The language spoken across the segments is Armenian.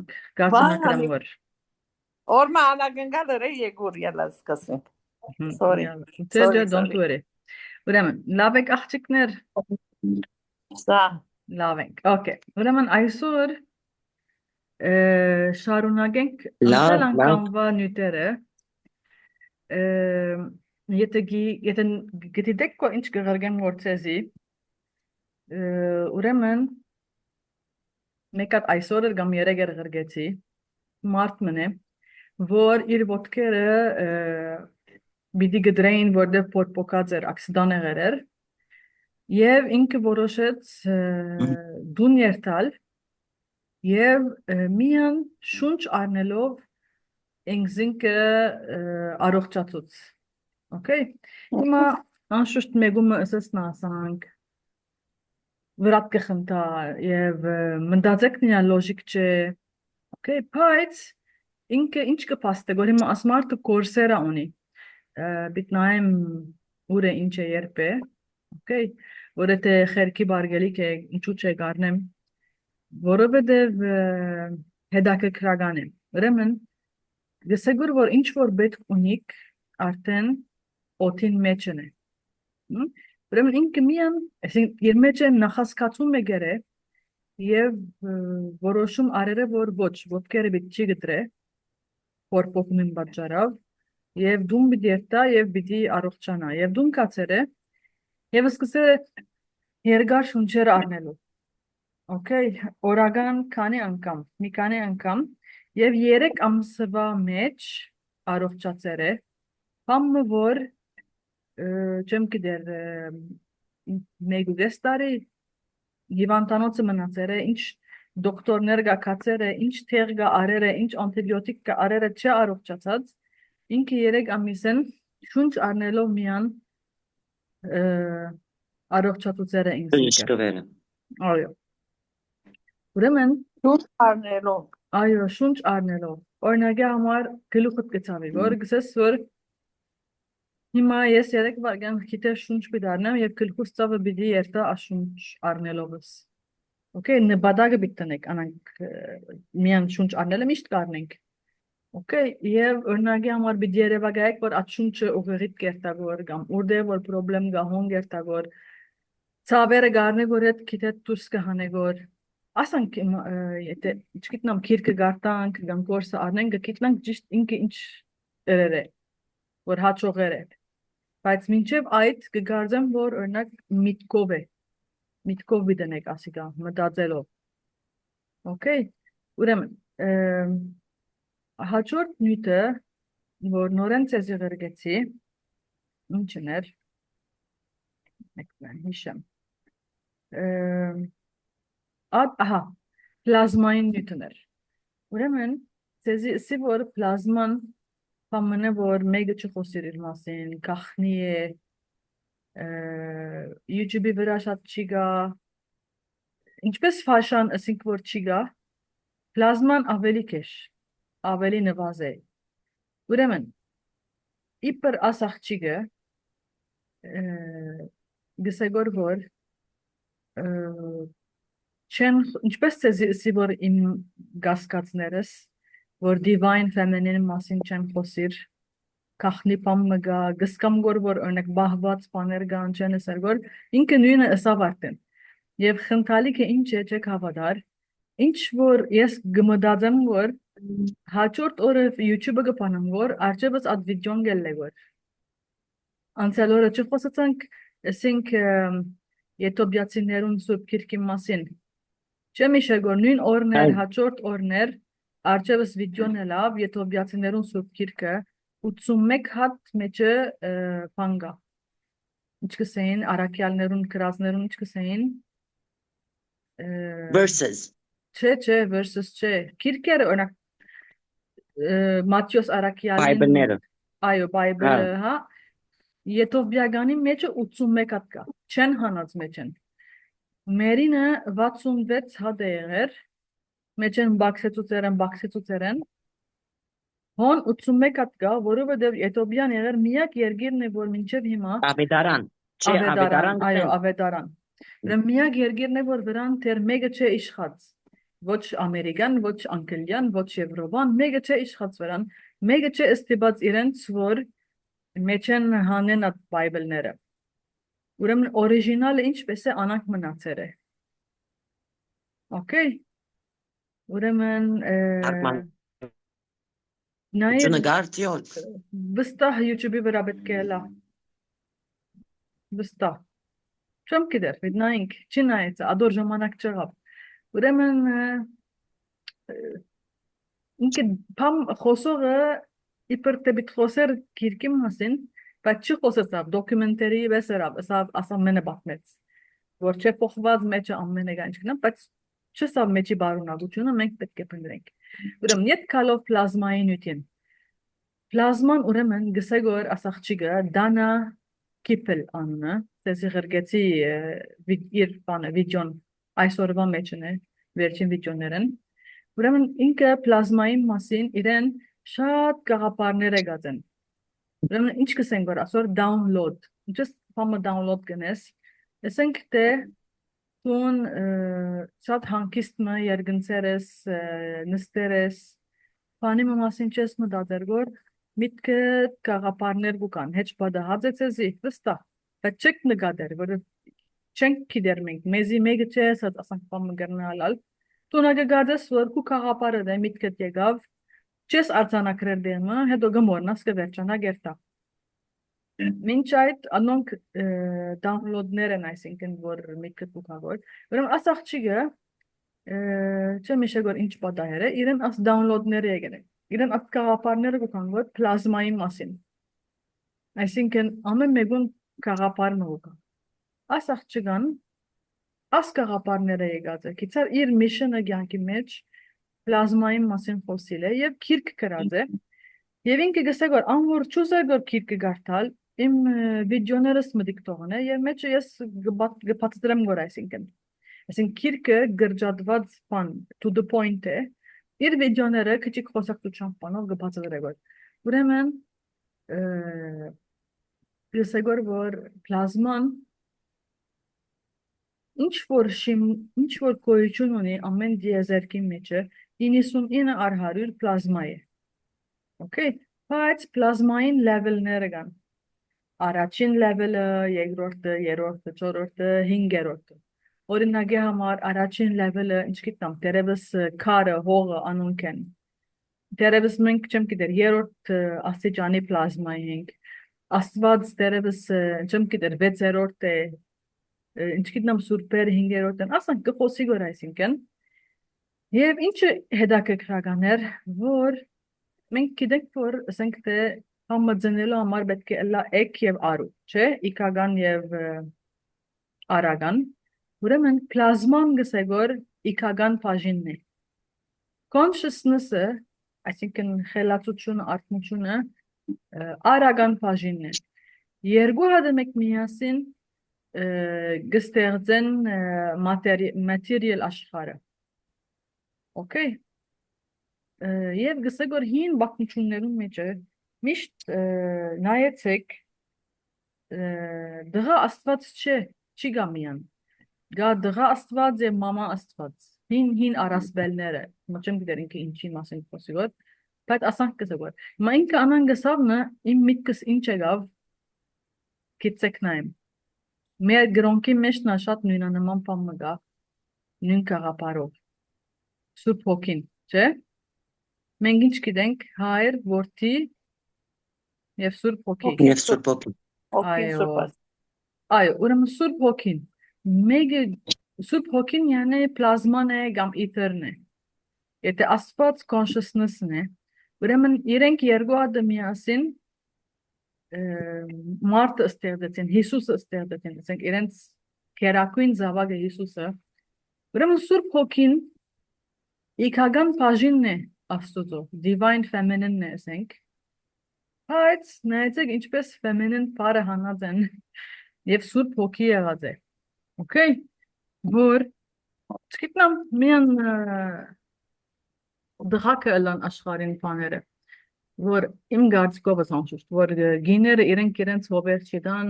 անք գացում եկրեմ որ Օրմա անագնգալ է եգուր ելած կասին sorry Չէ, don't worry Ուրեմն լավ եք աղջիկներ Սա լավ ենք okay ուրեմն այսօր շարունակենք անցյալ անգամվա նյութերը եթե գիտեք կո ինչ կղրգեմ որ ցեզի ուրեմն մեկ հատ այսօր կամ երեք ղրգեցի մարդ մնե որ իր ոտքերը բիդի գդրեին որտեղ փոփոխած էր ակսիդան եղեր էր եւ ինքը որոշեց դուն երթալ եւ միան շունչ առնելով ինքզինքը առողջացուց okay հիմա անշուշտ մեգումը ասացնա ասանք վրատ կխնդա եւ մնդացեք նրա լոժիկ չէ okay բայց ինքը ինչ կփաստե որ հիմա ասմարտը կորսերա ունի բիտնայեմ ուրը ինչ է երբե okay որ եթե խերքի բարգելիք է ինչու՞ չէ գարնեմ որովհետև հետաքրքրական է ուրեմն գսեգուր որ ինչ որ պետք ունիք արդեն օթին մեջն է ուրեմն ինքը միան այսինքն իր մեջ է նախասկացում է գերե եւ որոշում արերը որ ոչ ոտքերը պիտի չի գտրե որ փոխումին պատճառով եւ դում պիտի երթա եւ պիտի առողջանա եւ դում կացերը եւ սկսե երկար շունչեր առնելու okay օրական քանի անգամ եւ 3 ամսվա մեջ առողջացեր է համը որ չեմ գիտեր մեգուդես տարի հիվանդանոցը մնացեր է ինչ դոկտորներ գակացեր է ինչ թեր գա արեր է ինչ անտիբիոտիկ գա արեր է չէ առողջացած ինքը 3 ամիսեն շունչ առնելով միան առողջացուցեր է ինքը այո ուրեմն շունչ առնելով այո շունչ առնելով օրինակի համար գլուխդ կցավի որ գսես որ հիմա ես 3 վայրկյան քիթեր շունչ բիդարնեմ եւ գլուխս ցավը բիդի երթա աշունչ առնելովս okay նպատակը բիտնեք անանք միան շունչ առնելը միշտ կառնենք okay եւ օրինակի համար բիդի երևակայեք որ այդ շունչը ուղղիղ կերտագոր կամ ուր որ պրոբլեմ գա հոն կերտագոր ցավերը գարնե որ այդ քիթեր դուրս կհանեգոր ասանք եթե չգիտնամ քիրքը գարտանք կամ կորսը առնենք գիտնանք ճիշտ ինքը ինչ դերերը որ հաճողեր է բայց մինչև այդ կգարձեմ որ օրինակ միտքով դնեք ասիկա մտածելով okay ուրեմն հաջորդ նյութը որ նորեն ցեզ ղրգեցի ինչն էր հիշեմ ահա պլազմային նյութներ ուրեմն ցեզի սի որ պլազման Համենը որ մեգը չխոսիր իր մասին, կախնի է, YouTube-ի վրա շատ չի գա, ինչպես ֆաշան ասինք որ չի գա, պլազման ավելի կեշ, ավելի նվազ է, ուրեմն, իպր ասաղջիկը, գսեգոր որ, ինչպես ցեզի որ իմ գասկածներս, որ divine feminine մասին չեմ խոսիր կախնի պամ մգա գսկամ գոր որ օրինակ բահված բաներ կան չեն ասել որ ինքը նույնը ըսավ արդեն եւ խնդալիքը ինչ է չեք հավատար ինչ որ ես գմդածեմ որ հաջորդ օրը YouTube-ը կփանեմ որ արջևս այդ վիդեոն գելե որ անցյալ օրը չխոսացանք ասենք եթոպիացիներուն սուրբ քիրքի մասին չեմ իշել որ նույն օրներ հաջորդ օրներ Արջևս վիդեոն է լավ, եթոպիացիներուն սուրբ քիրքը 81 հատ մեջը բանգա։ Ինչ կսեին, արաքյալներուն, կրածներուն, ինչ կսեին։ Verses. Չէ, verses չէ։ Քիրքերը, օրինակ, Մատթեոս արաքյալին։ Բայբլները։ Այո, բայբլը, հա։ Եթոպիագանի մեջը 81 հատ կա, չեն հանած մեջ են։ Մերինը 66 հատ է եղեր, մեջեն բաքսեցուցերեն, հոն 81 հատ կա, որովհետև Եթոպիան եղեր միակ երկիրն է, որ մինչև հիմա Ավետարան, չէ, ավետարան, այո, ավետարան։ Միակ երկիրն է, որ վրան թեր մեկը չէ իշխած։ ոչ ամերիկան, ոչ անգլիան, ոչ եվրոպան, մեկը չէ իշխացվելան, մեկը չէ ստիպած իրենց, որ մեջ են հանեն այդ բայբլները։ Ուրեմն օրիգինալը ինչպես է անանք մնացել է։ Okay։ Ուրեմն Թարգման նայր գարտիոտ վստահ YouTube-ի վրա պետք է լա։ Վստահ։ Չեմ գիտեր, бид նայենք, չի նայեց, ադոր ժամանակ չեղավ։ Ուրեմն ինքը փամ խոսողը իբր թե բիտ խոսեր քիրքի մասին, բայց չի խոսեցավ դոկումենտարի վեսերավ, ասա մենը բախմեց, որ չէ փոխված մեջը ամենը գանչքնա, բայց չսավ մեջի բարունակությունը մենք պետք է փնտրենք։ Ուրեմն իդ կալով պլազմայի նյութին։ Պլազման ուրեմն գսեգոր ասախչիգը դանա կիպել անունը, դեսի ղրգեցի իր բանը վիդեոն այսօրվա մեջն է, վերջին վիդեոներն։ Ուրեմն ինքը պլազմայի մասին իրեն շատ գաղափարներ է գածեն։ Ուրեմն ինչ կսենք որ ասոր download, just փամը download կնես, ասենք թե տուն շատ հանգիստը երգնցեր ես, նստեր ես, բանի մասին չես մտածեր որ միտքը գաղափարներ կան, հեչ բադահած է ցեզի, վստահ, բայց չեք նկատեր, որ չենք գիտեր մենք, մեզի մեկը չէ, ասենք բամը գռնալալ, տունակը գադես որ քու գաղափարը դե միտքդ եկավ, չես արձանագրել դեմը, հետո գմորնաս կվերջանա գերտա։ Մինչ այդ անոնք download-ներ են, այսինքն որ միտքդ կուքավոր, ուրեմն աս աղջիկը չեմ իշե որ ինչ պատահեր է, իրեն աս download-ները եկել են, իրեն այդ գաղափարները կան որ պլազմայի մասին, այսինքն ամեն մեկուն գաղափարն ուղղա, աս աղջիկան աս գաղափարները եկած է, կիցար իր միշնը կյանքի մեջ պլազմայի մասին խոսիլ է և քիրք գրած է, և ինքը գսեք որ անոր չուզեր որ քիրքը գարտալ, իմ վիդեոներս մտիկ թողն է և մեջը ես գպացտրեմ որ այսինքն քիրքը գրջադված բան to the point է, իր վիդեոները քիչիկ խոսակցությամբ բանով գպացտրեմ որ, ուրեմն գսեք որ պլազման ինչ որ գոյություն ունի ամեն դիեզերքի մեջը 99/100 պլազմա է, okay, բայց պլազմային լևելները կան, առաջին լևելը, երկրորդը, երրորդը, չորրորդը, հինգերորդը, օրինակի համար առաջին լևելը, ինչ գիտեմ, դերևս քարը, հողը անոնք են, դերևս մենք չեմ գիտեր, երրորդ աստիճանի պլազմայի ենք, աստված դերևս չեմ գիտեր, վեցերորդ է, ինչ գիտեմ սուրբեր հինգերորդ են, ասենք կխոսի գոր այսինքն, և ինչը հետաքրքրական էր, որ մենք գիտենք, որ ասենք թե համը ձնելու համար պետք է լա եկ և արու, չէ, իքական և արական, ուրեմն պլազման գսեք որ իքական բաժինն է, consciousness-ը, այսինքն խելացությունը, արթնությունը, արական բաժինն է, երկու հատը մեկ միասին գստեղծեն material աշխարհը, okay, և գսեք որ հին բախնություններում մեջը միշտ նայեցեք դղա աստված չի գա միան, գա դղա աստված և մամա աստված, հին առասպելները, չեմ գիտեր ինքը ինչի մասին խոսի որ, բայց ասանք գսեք որ, մա ինքը անան գսավնը իմ միտքս ինչ եղավ, գիծեք նայեմ, մեր գրոնքի մեջ նա շատ նույնանման բան մգա, նույն գաղափարով, Սուրբ Հոգին, չէ, մենք ինչ գիտենք, Հայր, Որդի և Սուրբ Հոգի, Եվ Սուրբ Հոգին, այո, ուրեմն Սուրբ Հոգին, Սուրբ Հոգին յանը պլազման է կամ իթերն է, եթե աստված consciousness-ն է, ուրեմն իրենք երկու հատը միասին մարդը ստեղծեցին, Հիսուսը ստեղծեցին, ասենք իրենց քերակույն զավակը Հիսուսը, ուրեմն Սուրբ Հոգին իքական բաժինն է Աստծո, divine feminine-ն է, ասենք, բայց նայեցեք ինչպես feminine բառը հանած են և Սուրբ Հոգի եղած է, okay, որ չգիտնամ միան դղակը ըլան աշխարհին բաները, որ իմ գարցկով ես անշուշտ, որ գիները իրենց հոբեր չդան,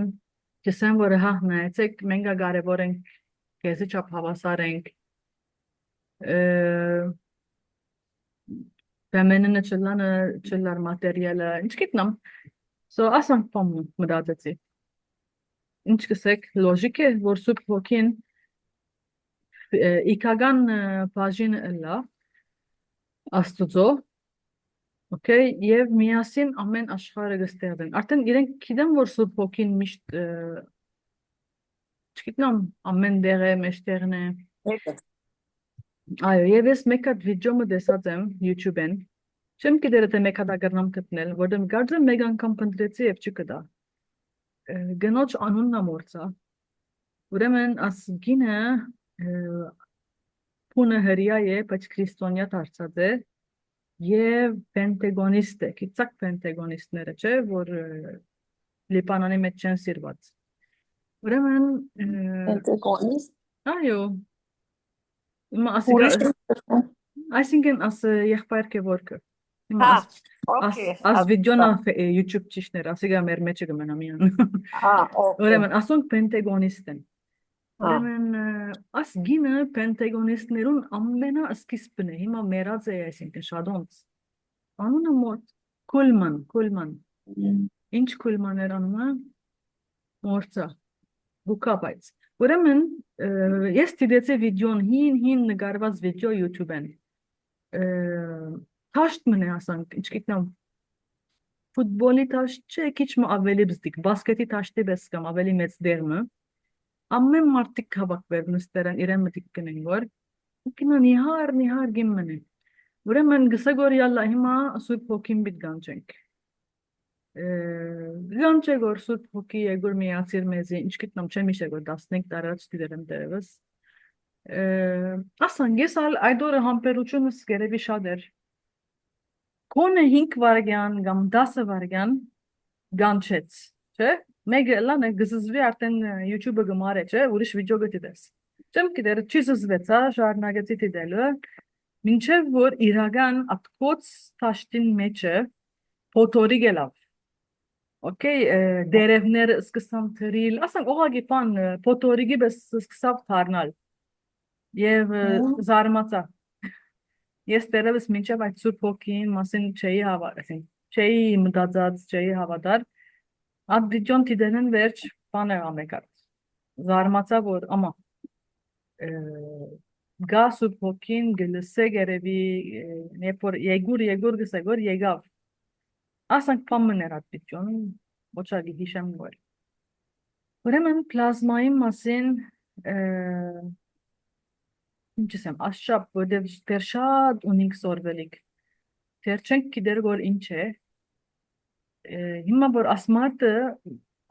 չսեն որ հա նայեցեք մենք կարևոր ենք, քեզի չափ հավասար ենք, Femenine çıllar materyale. Ինչ գիտնամ։ So ասանք պամն մտածեցի։ Ինչ կսեք լոժիկ է, որ Սուրբ Հոգին իքական բաժին լա Աստուծո, okay, եւ միասին ամեն աշխարհը կստեղծեն։ Արդեն իրենք գիտեն, որ Սուրբ Հոգին միշտ չգիտնամ ամեն դեղ է, մեջտեղն է։ Այո, եւ ես մեկ հատ վիդեո մտածած եմ YouTube-ին։ Չեմ գիտեր թե մեկ հատ ագրնամ գտնել, որտեղ գարձեմ մեկ անգամ փնտրեցի եւ չկտա։ Գնոջ անունն է մորցա։ Ուրեմն ասգինը փունը հրյա է, բայց քրիստոնյա դարձած է եւ պենտեգոնիստ է, քիծակ պենտեգոնիստները, չէ, որ Լիբանանի մեջ չեն սիրված։ Ուրեմն Պենտեգոնիստ։ այո, Ուրիշ այսինքն աս եղբայր կևորքը։ հա, օքեյ։ As videona YouTube ճիշտներ, ասիգա մեր մեջը կմնա միան։ Հա, օքեյ։ Ուրեմն ասոնք պենտեգոնիստ են։ Ուրեմն աս գինը պենտեգոնիստներուն ամենասկիզբն է, հիմա մեռած է, այսինքն շադոնց։ Անունը մոտ Կուլման։ Ինչ Կուլման էր անունը։ Մորցա։ Բուկաբայց։ Ուրեմն ես դիտեցի վիդեոն հին նկարված վիդեո YouTube-ին։ Թաշտ մնե ասանք, ինչ գիտնամ ֆուտբոլի թաշտ չէ, քիչ ավելի բզդիկ, բասկետի թաշտի պես կամ ավելի մեծ դերմը։ Ամեն մարդիկ հավաքվեր նստերան իրեն մտիկ կնեն որ կինան նիհար գիմմն է։ Ուրեմն գսագոր յալլա հիմա Սուրբ Հոգին բիտ գանչենք։ Գանչե գոր Սուրբ Հոգի եգոր միացիր մեզի, ինչ գիտնամ չեմ իշե գոր 15 տարած դերեմ դերևս։ Ասան ես այդ օրը համբերությունս գերեւի շատ էր։ Կոնը 5 վարգյան կամ 10 վարգյան գանչեց, չէ՞։ Մեկը լան է գզզվի արդեն YouTube-ը գմարե, չէ՞, ուրիշ վիդեո գտես։ Չեմ գիտեր, չի զզվեցա, շարունակեցի դիտելը, մինչև որ իրական ատկոց թաշտին մեջը փոթորի գելավ։ Okay, դերևները սկսան թրիլ, ասենք օղագի բան փոթորիգի պես սկսավ թարնալ։ Եվ զարմացա։ Ես դերևս մինչև այդ Սուրբ Հոգին մասին չէի մտածած, չէի հավատալ։ Այդ վիդեոն դիտելն վերջ բան էր ամեկած։ Զարմացա որ ամա գա Սուրբ Հոգին գլսե գերեւի երբ որ եգուր գսեգոր եկավ։ Ասանք փամն էր այդ վիդեոն, ոչագի հիշեմ որ։ Ուրեմն պլազմայի մասին ինչ ասեմ, աշապ, որտեղ դեր շատ ունինք սորվելիք։ Դեր չենք գիտեր որ ինչ է։ Հիմա որ ասմարտը,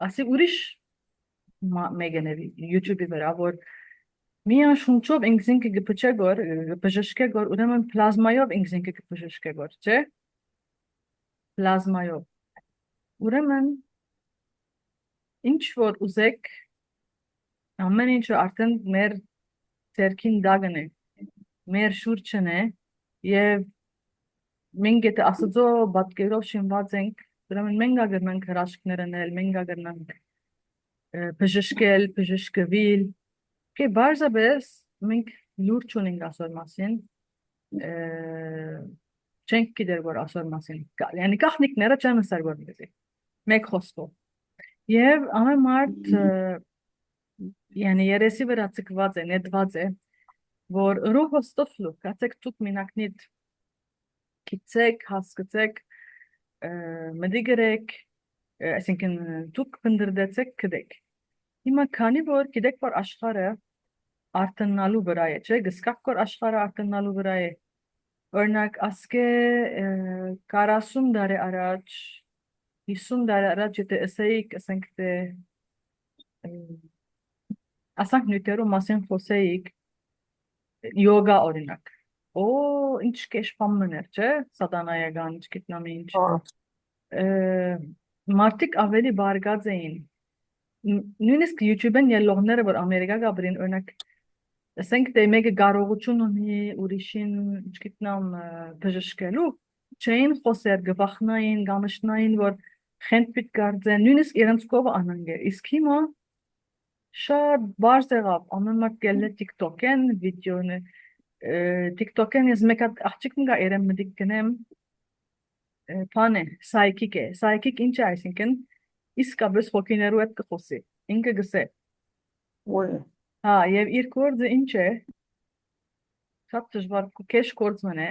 ասի ուրիշ մեգենեվի YouTube-ի վրա, որ միան շունչով ինքզինքը գպչե գոր, բժշկե գոր, ուրեմն պլազմայով ինքզինքը գպժշկե գոր, չէ՞։ Պլազմայով։ Ուրեմն ինչ որ ուզեք, ամեն ինչը արդեն մեր ձերքին դագն է, մեր շուրջն է, եւ մենք եթե ասածո բատկերով շինված ենք, ուրեմն մենք ագրնանք հրաշքներ անել, մենք ագրնանք բժշկել, բժշկվել, կե բարձաբես մենք լուրջ ունենք ասոր մասին, չենք գիտեր որ ասոր մասին, yani կախնիկները չեն ասար որ մեզի, մեկ խոսքով, եւ ամեն մարդ yani երեսի վրա ցկված է, նետված է, որ ռուհը ստոֆլու, կացեք դուք մինակնիդ քիծեք, հասկացեք, մդիգրեք, այսինքն դուք փնդրդեցեք կդեք։ Հիմա քանի որ գիտեք որ աշխարհը արտնալու վրա է, չէ՞, գսկակ որ աշխարհը արտնալու վրա է։ Օրինակ ասկե 40 տարի առաջ, 50 տարի առաջ եթե ասեիք, ասենք թե ասանք նյութերու մասին խոսեիք յոգա օրինակ։ Օ, ինչ կեշպամն էր, չէ՞, սատանայական, չգիտնամ ինչ։ Մարդիկ ավելի բարգած էին։ Նույնիսկ YouTube-ն ելողները, որ Ամերիկա գաբրին, օրինակ, ասենք թե մեկը կարողություն ունի ուրիշին, չգիտնամ, բժշկելու, չէին խոսեր, գվախնային, գամշնային, որ խենթ պիտ կարծեն, նույնիսկ իրենց կովը անանգ է։ Իսկ հիմա շատ բարձ եղավ, ամեն մարդ գելն է TikTok-են, վիդեոն է, TikTok-ն ես մեկ հատ աղջիկ մգա երեմ մտիկ գնեմ բան է, psychic է։ Psychic ինչ է, այսինքն իսկապես հոգիներու հետ կխոսի։ Ինքը գսե։ Ոյ։ Հա, եւ իր գործը ինչ է, շատ դժվար քեշ գործն է,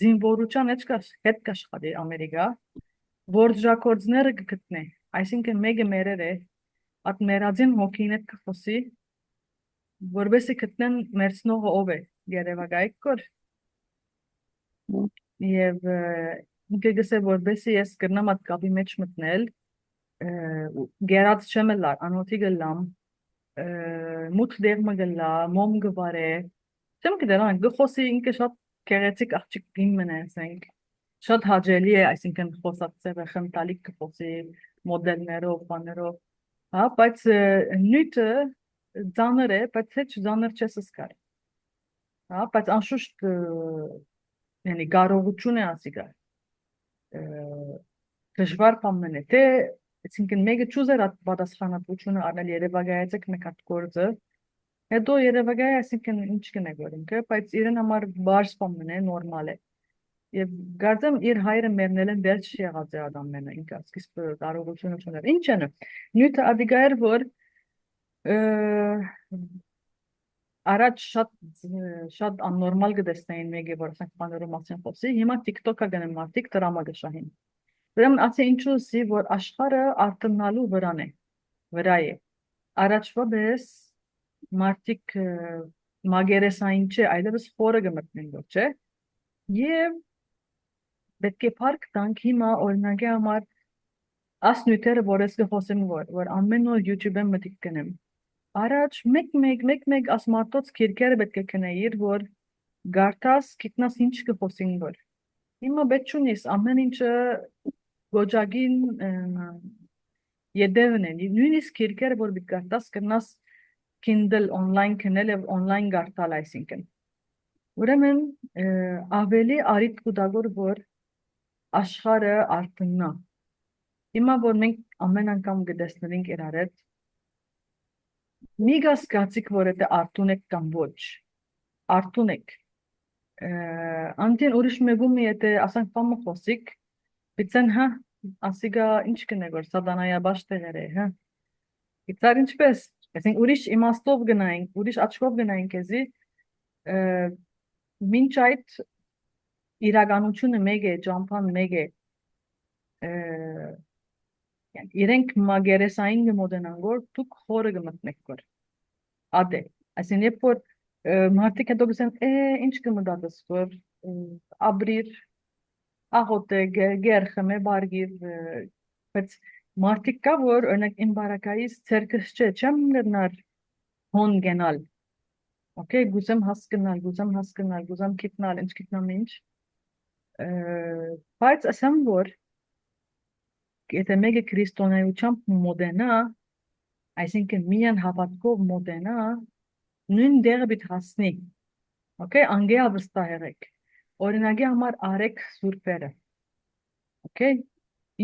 զինվորության հետ կաշխատի Ամերիկա, որջակորձները կգտնե։ Այսինքն մեկը մերեր է, at մերածին հոգին հետ կխոսի, որովհետեւ գտնեն մերցնողը ով է, երևակայք կոր։ Եվ ինքը գսե որովհետեւ ես կրնամ at կապի մեջ մտնել, գերած չեմ լար, անոթի գլամ, մութ դերմը գլա, մոմ գվարե, չեմ գիտեմ, գխոսի ինքը շատ գեղեցիկ աղջիկ գիմն է, ասենք, շատ հաճելի է, այսինքն խոսած ձևը խնդալիք կխոսի, մոդելներով, բաներով, հա, բայց նյութը ձանր է, բայց հետ ձանր չես սկար, հա, բայց անշուշտ yani կարողություն է ասիկա, դժվար բան է, թե այսինքն մեկը չուզեր այդ պատասխանատվությունը առնել Երևակայեցեք մեկ հատ գործը, հետո Երևակայ այսինքն ինչ կնեք որ ինքը, բայց իրեն համար բարձ բան է, նորմալ է։ Եվ գարձեմ իր հայրը մերնել են վերջ եղած է ադամները, ինքը սկիզբը կարողությունը չուներ։ Ինչ է, նյութը ադիգա էր, որ առաջ շատ աննորմալ կտեսնեին մեկը, որ ասենք բաներու մասին խոսի, հիմա TikTok-ը գնեն մարդիկ դրամա գշահին։ Ուրեմն ասի ինչու սի, որ աշխարհը արտնալու վրա է։ Առաջվա պես մարդիկ մագերեսային չէ, այլևս խորը գմտնեն ոչ չէ։ Եվ պետք է փառք տանք հիմա օրինակի համար ասնյութերը, որ ես կխոսեմ, որ ամեն օր YouTube-ը մտիկ կնեմ։ Առաջ մեկ ասմարտոց քիրքերը պետք է կնեիր, որ գարտաս գիտնաս ինչ կխոսին որ։ Հիմա պետք չունիս ամեն ինչը գոջագին յետևն է, նույնիսկ քիրքերը, որ պետք գարտաս կնաս Kindle online կնել եւ online գարտալ այսինքն։ Ուրեմն ավելի արիտ կուտագոր որ աշխարհը արտնա։ Հիմա որ մենք ամեն անգամ գտեսնենք իրար հետ Միգաս կացիկ որ է արտուն եք կամ ոչ, արտուն եք, անտին ուրիշ մեգում եթե ասանք պամը խոսիկ, բիցեն հա, ասիգա ինչ կնե որ սադանայաբաշ տեղեր է, հա, իցար ինչպես, այսինք ուրիշ իմաստով գնայինք, ուրիշ աչկով գնայինք եզի, մինչ այդ իրականությունը մեկ է, ճամփան մեկ է, իրենք մագերեսային գմոդենան որ դուք խորը գմտնեք որ ադե այսինքն երբ որ մարդիկ հետո գսեն ինչ կմտածես որ աբրիր աղոթե գերխմե բարգիր բայց մարդիկ կա որ օրինակ իմ բարակայից ցերկս չեմ գնար հոն գնալ օքեյ գուզեմ հասկանալ գուզեմ գիտնալ ինչ գիտնամ ինչ բայց ասեմ որ եթե մեկը քրիստոնեությամբ մոդենա, այսինքն միան հավատքով մոդենա, նույն դեղը պիտի հասնի։ Okay, անգեա վստահ օրինակի համար արեք սուրբերը։ Okay,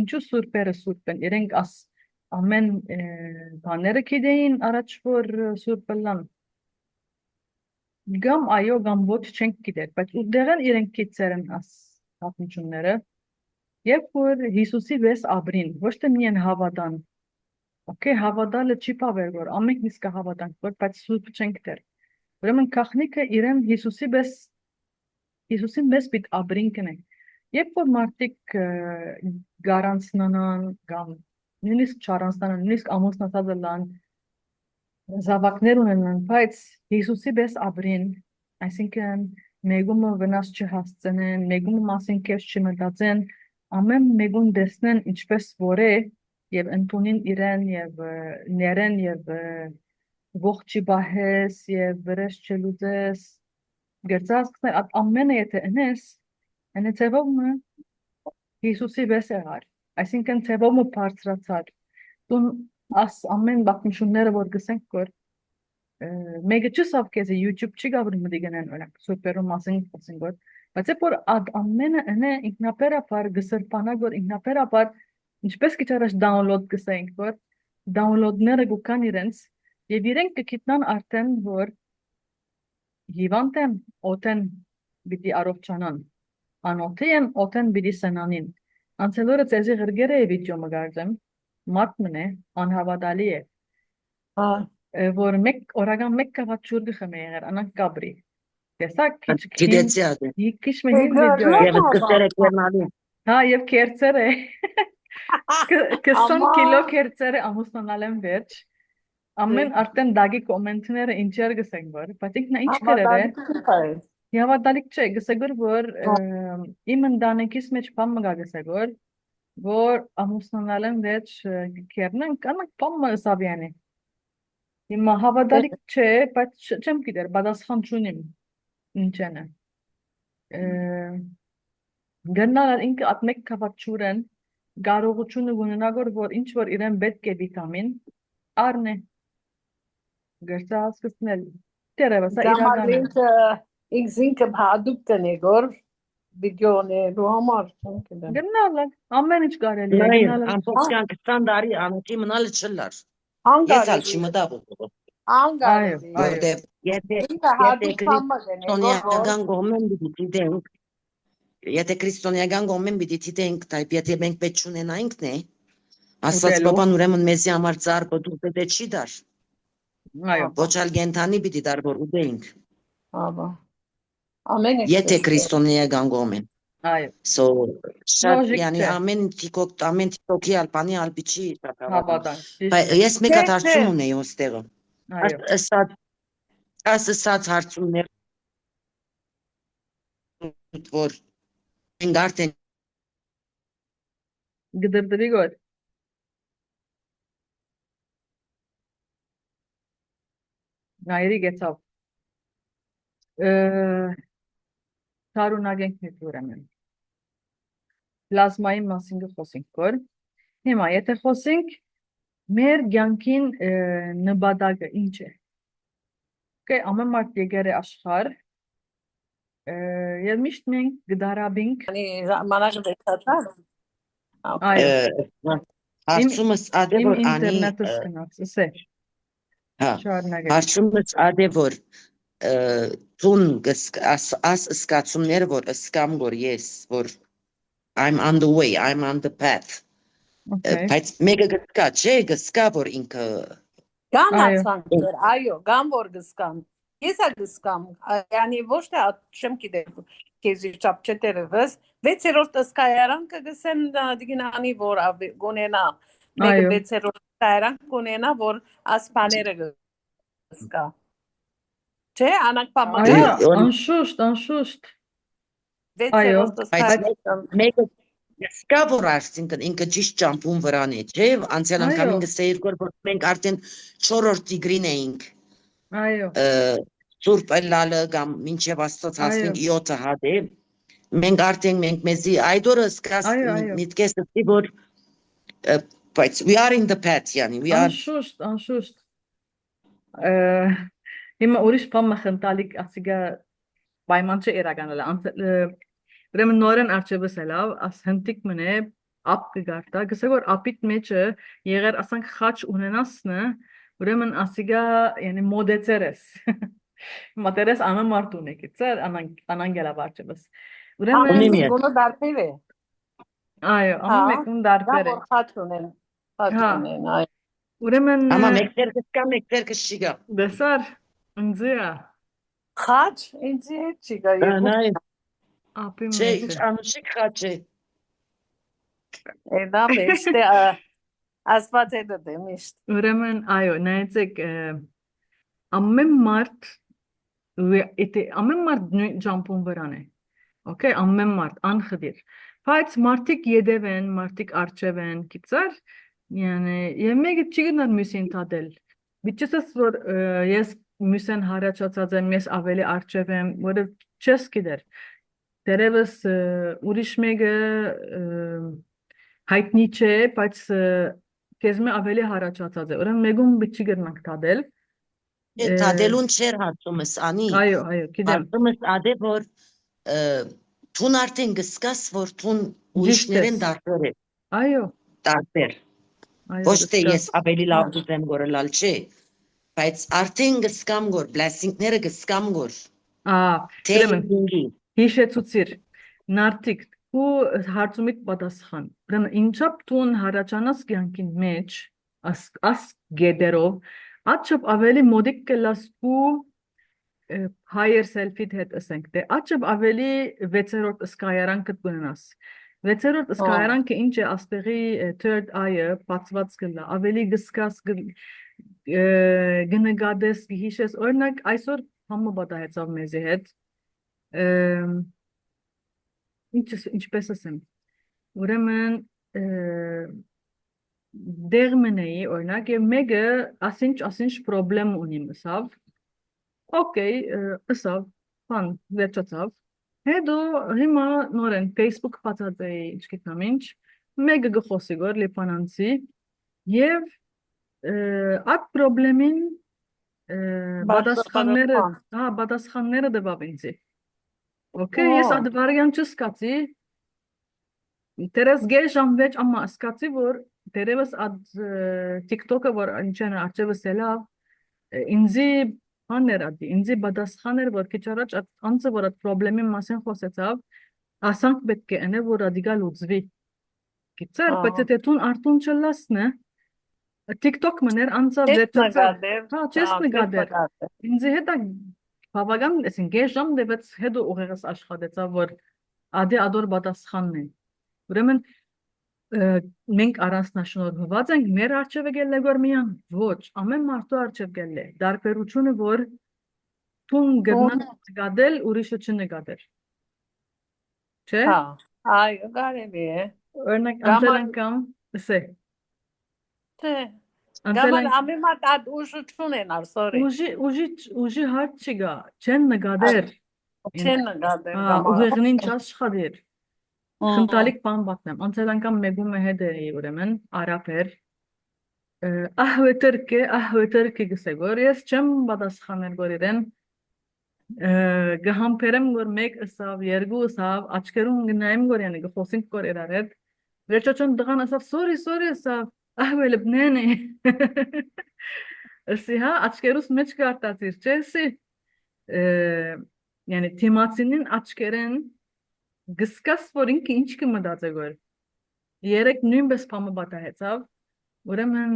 ինչու սուրբերը սուրբ են, իրենք ամեն բաները գիտեին առաջ որ սուրբ լան։ Գամ այո, գամ ոչ չենք գիտեր, բայց ուտեղեն իրենք գիտեր են պատմությունները։ Երբ որ Հիսուսի վես աբրին, ոչ թե միայն հավատան, okay, հավատալը չի պավեր, որ ամենք նիսկ հավատանք, որ բայց սուրբ չենք դեր։ Ուրեմն կախնիկը իրեն Հիսուսին վես պիտ աբրին կնեն։ Երբ որ մարդիկ գարանցնանան, կամ նույնիսկ չարանցնանան, նույնիսկ ամուսնացած լան, զավակներ ունենան, բայց Հիսուսի վես աբրին, այսինքն մեգումը վնաս չհասցնեն, մեգումը մասին կես չմտածեն, ամեն մեգուն դեսնեն ինչպես որ է եւ ընդունին իրեն եւ ներեն եւ ողջի բահես եւ վրես չլուծես գերծածքներ ամենը եթե ընես ընե ծևոմը Հիսուսի վես եղար այսինքն ծևոմը բարձրացար դուն ամեն բախմշունները որ գսենք որ մեկը չսավ քեզ YouTube չի գաբրում դիգանան օրինակ սուպերում մասին խոսենք որ բայց որ ամենը ընե ինքնաբերաբար գսրբանակ որ ինքնաբերաբար ինչպես քիչ առաջ դաունլոդ գսենք որ դաունլոդները գուքան իրենց եւ իրենք կգիտնան արդեն որ հիվանդ եմ, օտեն պիտի առողջանան, անոթի եմ, օտեն պիտի սնանին։ Անցել օրը ծեզի ղրգեր է վիդեո մգարձեմ, մարդ մնե, անհավատալի է, որ օրական մեկ կավատ չուր գխմ է եղեր, անանք կաբրի։ Տեսա Գիտեցի ադե։ քիչ մհին վիդեո է։ Եվ սկսել եք եղնալի։ Հա, եւ կերծեր է։ 20 Aman. կիլո կերծեր է ամուսնանալ եմ վերջ։ Ամեն արդեն դագի կոմենտները ինչեր գսենք որ, բայց ինքն ինչ Ama գրել է։ daha bir şey. Հավատալիք չէ, գսեգոր որ իմ ընտանիքիս մեջ բան մգա գսեգոր, որ ամուսնանալ եմ վերջ կերնեն, կանանք բան մսավյանի։ Հիմա հավատալիք չէ, բայց չեմ գիտեր, պատասխան չունիմ ինչն է։ Գնալ ինքը at մեկ կավաճուրեն կարողությունը ունենագոր որ ինչ որ իրեն պետք է վիտամին առնե գերտա հասկացնել դերևս իրական է Zamanınca ilk zinke bhaduk tenegor videone ruhamar. գնալ ամեն ինչ կարելի է Նայր, գնալ ամբողջյան 20 տարի անոթի մնալը չլար։ Ես Hangari. ալ չի մտավ ուղղով։ Hangari. Որտեւ եթե Zinke haduk sanma tenegor. քրիստոնեական գոմեն պիտի դենք, եթե քրիստոնեական գոմեն պիտի դենք, տայպ եթե մենք պետք չունենայինք նե, ասած Ուտելու։ բաբան ուրեմն մեզի համար ծառ բդու պետք չի դար։ այո Ոչ ալ գենթանի պիտի դար որ ուտեինք։ Aba. Amen. Եթե քրիստոնեական գոմեն։ այո So շատ Լոժիկ yani չէ։ ամեն TikTok-ի ալբանի ալբիչի հավատան Բայց ես մեկ հատ Չէ, հարցում չէ։ ունեի ոստեղը։ այո Ասած հարցումներ որ մենք արդեն գդրդվի գոր նայրի գեցավ Տարունագենք հետ ուրեմն պլազմայի մասին խոսենք կոր հիմա եթե խոսենք մեր կյանքին նպատակը ինչ է Okay, ամեն մարդ եկել է աշխարհ եւ միշտ մենք գդարաբինք Hani zamanı bekletar. այո հարցումս ադե իմ որ անի ինտերնետս գնաց ասե հա շարունակեք հարցումս ադե որ տուն աս սկացումներ որ սկամ որ ես որ I'm on the way I'm on the path Okay բայց մեկը գտկա չէ գսկա որ ինքը Gan Ayo. atsandır. Ayo. Gan borgıskan. Yesa gıskam. Yani boşta atışım ki de kezi çapçe terörüz. Ve serort ıskayaran ki sen digin ani vor abi gonena. Mega Ayo. ve serort ıskayaran gonena vor aspanere gıska. Çe anak pamaga. այո on- անշուշտ Ve Ayo. serort ıskayaran. մեկը գսկա որ ասինքն ինքը ճիշտ ճամփուն վրան է չէ անցյալ անգամ Այո. ինքը երկու որ մենք արդեն 4-րդ տիգրին էինք այո Սուրբ լալը կամ մինչև Աստծո հասնենք 7-ը հադե մենք արդեն մենք մեզի այդորը սկաս Այո. միտքեսի որ բայց we are in the path yani we are անշուշտ հիմա ուրիշ բան մխնտալիք ասիգա պայման չէ իրականալ ուրեմն նորեն արջևս էլավ աս հնտիկ մնե ապ կգարտա գսե որ ապիտ մեջը եղեր ասանք խաչ ունենասնը ուրեմն ասիգա yani մոդեցերես մատերես ամեն մարդ ունեկիցեր անանգելա արջևս ուրեմն Ունիմ Ama ես։ bunu darpere. այո ամեն մեկում դարբեր է Gabor hatrunen. Hatrunen. Ayo. ուրեմն ama մեկտեր կսկա մեկտեր կշիգա դեսար ընձիա Haç inci çıkıyor. նայ ապի չէ մեջ ինչ անուշիկ խաչ է Da be işte asfalt da demişti. ուրեմն այո նայեցեք ամեն մարդ ամեն մարդ ջամփուն վրան է okay ամեն մարդ անխդիր բայց մարդիկ յետև են մարդիկ արջև են գիտար yani եւ մեկը չի գնալ մյուսին տադել biçես որ ես մյուսեն հարաճած եմ ես ավելի արջև եմ որը չես գիտեր դերևս ուրիշ մեկը հայտնի չէ բայց քեզ մե ավելի հարաճած է ուրեմն մեկում չի գնանք տադել Տադելուն չեր հարցումս անի այո գիտեմ հարցումս ադե որ տուն արդեն գսկաս որ տուն ուրիշներեն դարբեր է այո դարբեր ոչ թե ես ավելի լավ դեմ գորելալ չէ բայց արդեն գսկամ գոր blessing-ները գսկամ գոր Թե ուրեմն ինգի։ հիշեցուցիր նարդիկ ու հարցումիդ պատասխան ուրեմն ինչապ տուն հարաճանաս կյանքին մեջ աս գեդերով աչապ ավելի մոդիկ կլաս ու higher self-id հետ ասենք դե աչապ ավելի վեցերորդ սկայարան կտնաս վեցերորդ սկայարանքը ինչ է աստեղի third eye-ը բացված կլա ավելի գսկաս գնգադես հիշես օրինակ այսօր համը պատահեցավ մեզի հետ ինչպես ասեմ ուրեմն դեղ մնեի օրինակ եւ մեկը ասինչ պրոբլեմ ունի մսավ օքեյ ասավ բան վերջացավ հետո հիմա նորեն Facebook բացած էի չգիտեմ ինչ մեկը գխոսի գոր լիփանանցի եւ այդ պրոբլեմին պատասխանները դվավ ինձի օքեյ ես այդ վարիանտ չսկացի դերս գեժամ վեճ ամա սկացի որ դերևս այդ TikTok-ը որ ինչն արջևս էլա ինձի բաներ ադի ինձի պատասխաներ որ քիչ առաջ անձը որ այդ պրոբլեմի մասին խոսեցավ ասանք պետք է անե որ ռադիկալ լուծվի գիտեր բայց դե տուն արտուն չլասնը TikTok մներ անձը վերջացավ չես նկատեր ինձի հետա բավական էսին գեժամ դեպս հետո ուղեղս աշխատեցավ որ ադի ադոր պատասխանն է ուրեմն մենք առանձնաշնորհված ենք մեր արջևը գելը գոր միան ոչ ամեն մարդու արջև գելը դարբերությունը որ տուն գտնած գադել ուրիշը չնկատել չէ այո կարելի է օրինակ անցել ասե թե գաման ամեն մարդ ուժություն են արսորի ուժի հարց չգա չեն նկատել ուղեղին չաշխատել խնդալիք բան պատնեմ անցել անգամ մեգում է հետերի ուրեմն արապեր ահվետերկե գսեգոր ես չեմ պատասխանել որ իրեն գհամբերեմ որ մեկ ասավ երկու ասավ աչքերուն գնայեմ որ յանի գխոսինք որ իրար հետ վերջոչոն դղան ասավ sorry ասավ ահվելը բնենե ասի հա աչքերուս մեջ կարտացիր չեսի յանի թիմացինին աչքերեն գսկաս որ ինքը ինչ կմտածե գոր երեք նույնպես փամը պատահեցավ ուրեմն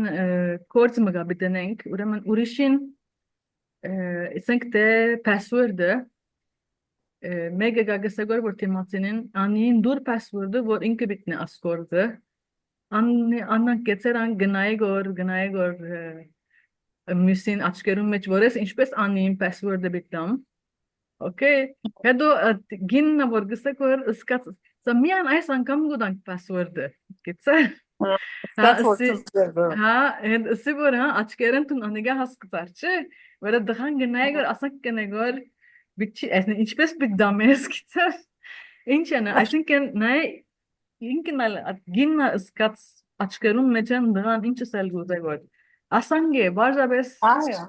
կորց մգաբիտենենք ուրեմն ուրիշին ասենք թե password-ը մեկը գագսեգոր որ թիմացինին անին դուր password-ը որ ինքը բիտնե ասկորդը աննան կեցերան գնայ գոր մյուսին աչքերում մեջ որես ինչպես անին password-ը բիտամ Okay, հետո գիննա որ գսեկոր սկաց սամիան այս անգամ գուտանք password-ը գիտե հա էսի որ հա աչքերեն տուն անեգա հասկացար չէ որ դղան գնայգոր ասանք կնեգոր բիչի այսն ինչպես բիդամես գիտե ինչ անա այսինքն նայ ինքնալ գիննա սկաց աչքերում մեջան դղան ինչը սել գուտեգոր ասանգե բաժաբես այո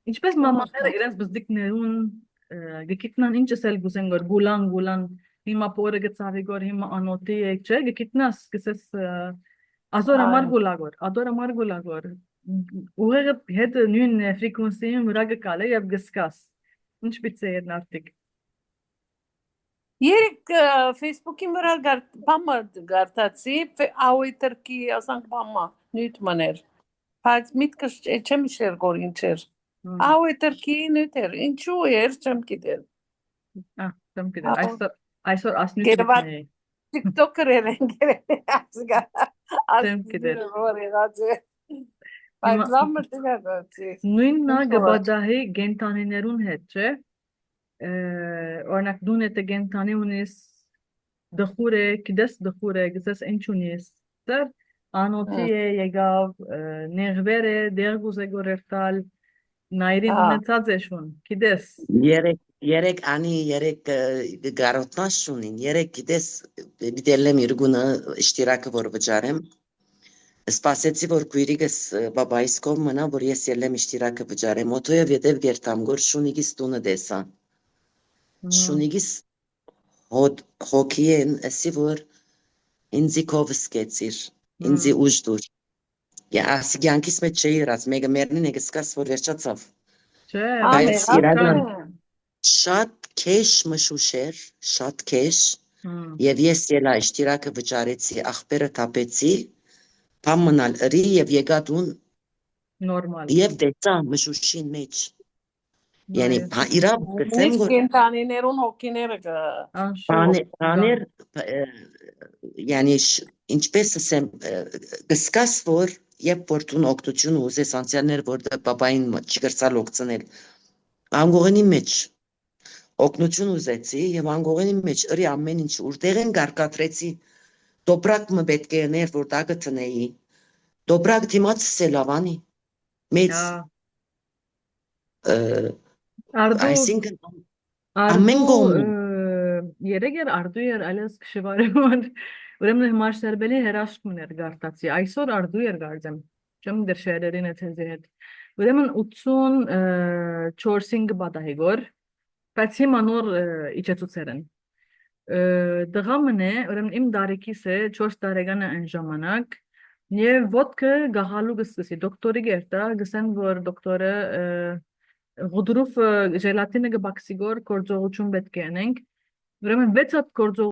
ինչպես մամաները իրենց բզդիկներուն գկիտնան ինչս էլ գուսեն գոր գուլան հիմա պորը գծավի գոր հիմա անոտի եք չէ գկիտնաս գսես ադոր ամար գուլագոր ուղեղը հետ նույն ֆրեկվենսիին վրա գկալե եւ գսկաս ինչ պիտի է նարտիկ երեք Facebook-ի վրա բամը գարտացի ավետերքի ասանք բամը նույն մաներ բայց միտքս չեմ իշեր գոր ինչեր ավետերքի նույներ ինչու էր չեմ գիտել չեմ գիտել այսօր ասնուց է TikTok-եր են չեմ գիտել բայց լամը դիգացի նույնն գբադահի գենտանիներուն հետ չէ օրինակ դու նետը գենտանի ունես դխուր է գիտես դխուր է գսես ինչ ունես դեռ անոթի է եկավ նեղվեր է դերգուզ է գորերտալ նայրին ունեցած է շուն գիտես երեք գարոտնաշ ունին երեք գիտես դիտելեմ իրգունը իշտիրակը որ վճարեմ սպասեցի որ քույրիկս բաբայիս կողմ մնա որ ես ելեմ իշտիրակը վճարեմ օթոյով ետև գերտամ գոր շունիգիս տունը դեսա շունիգիս հոգի են ասի որ ինձի կովս կեցիր ինձի ուժ դուր ասի կյանքիս մեջ չէի յրած, մեկը մերնին եկը սկաս, որ վերջացավ, Չէ, բայց իրական ասեմ, շատ քեշ մշուշեր, շատ քեշ, եւ ես ելա իշտիրակը վճարեցի, աղբերը թափեցի, բամ մնալ ըրի եւ եկա տուն նորմալ։ եւ դեցա մշուշին մեջ, yani իրավ գծեմ, միշտ որ կենտանիներուն հոգիները Անշուշտ, բաներ, yani ինչպես ասեմ, գսկաս, որ երբ որ դու օգնություն ուզես անցյալներ, որ բաբային չգրցալ օգցնել, անգողենի մեջ օգնություն ուզեցի եւ անգողենի մեջ ըրի ամեն ինչ որտեղ են գարկատրեցի, դոբրակ մը պետք է ներ, որ դա գտնեի, դոբրակ դիմաց սելավանի, մեծ, արդու այսինքն ամեն կողմում, երեգեր արդու էր ալես կշվարեվոր, ուրեմն հիմար սերբելի հերաշկում էր գարտացի, այսօր արդու էր գարձեմ, չեմ դեր շերերին է թեզի հետ, ուրեմն 84 բադահիգոր, բայց հիմա նոր իջեցուցեր են, դղամն է, ուրեմն իմ դարիքիս է 4 տարեկանը այն ժամանակ, եւ ոտքը գահալու գսկսի, դոկտորի գերտա, գսեն, որ դոկտորը Ղուդրուֆ ժելատինը գբաքսիգոր կորձողություն պետք է անենք, ուրեմն 6 հատ կորձող